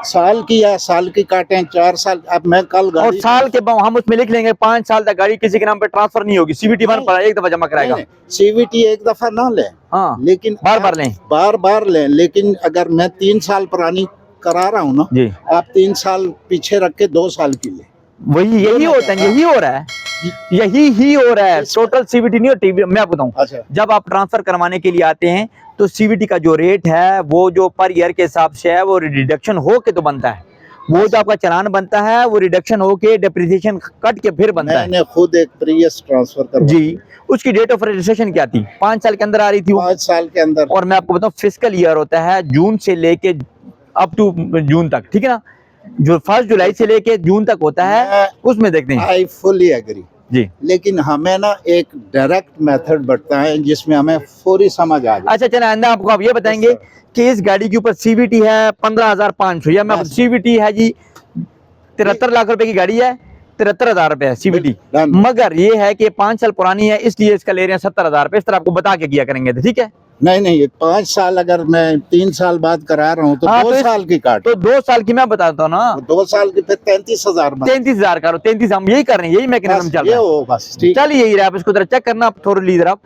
साल की या साल की काटें 4 साल। अब मैं कल और गाड़ी साल के बाद हम उसमें लिख लेंगे 5 साल तक गाड़ी किसी के नाम पे ट्रांसफर नहीं होगी, CVT 1 पर एक दफा जमा कराएगा। CVT एक दफा ना लें, हाँ, लेकिन बार बार लें। बार बार लें, लेकिन अगर मैं 3 साल पुरानी करा रहा हूँ ना जी, आप 3 साल पीछे रख के 2 साल की लें। वही यही होता है, यही हो रहा है, यही ही हो रहा है। टोटल CVT नहीं होती। मैं आपको बताऊं, अच्छा, जब आप ट्रांसफर करवाने के लिए आते हैं तो CVT का जो रेट है वो जो पर ईयर के हिसाब से है वो रिडक्शन हो के तो बनता है। वो जो आपका चालान बनता है वो रिडक्शन हो के डेप्रिसिएशन कट के फिर बनता है। मैंने खुद एक प्रियस ट्रांसफर करवाई जी, उसकी डेट ऑफ रजिस्ट्रेशन क्या थी? 5 साल के अंदर आ रही थी वो। 5 साल के अंदर। और मैं आपको बताऊं फिजिकल ईयर होता है जून से लेके अप टू जून तक, ठीक है ना? जो 1 जुलाई से लेके जून तक होता है उसमें देखते हैं। आई फुली एग्री जी, लेकिन हमें ना एक डायरेक्ट मेथड बढ़ता है जिसमें हमें फौरी समझ आ जाए। अच्छा चलो आइंदा आपको आप ये बताएंगे कि इस गाड़ी के ऊपर CVT है 15,500 या मैं CVT है जी 73 लाख रुपए की गाड़ी है, 73,000 रुपए है CVT, मगर ये है कि 5 साल पुरानी है इसलिए इसका ले रहे हैं 70,000 रुपए। इस तरह आपको बता के किया करेंगे, ठीक है? नहीं 5 साल अगर मैं 3 साल बाद करा रहा हूँ तो हाँ, 2 साल की काट, तो 2 साल की मैं बताता हूँ ना, 2 साल की फिर 33,000 33,000 करो, 33 हम यही कर रहे हैं, यही मैकेनिज्म चल रहा है। बस ठीक। चलिए यही रहा, आप इसको जरा चेक करना थोड़ी लीजिए आप।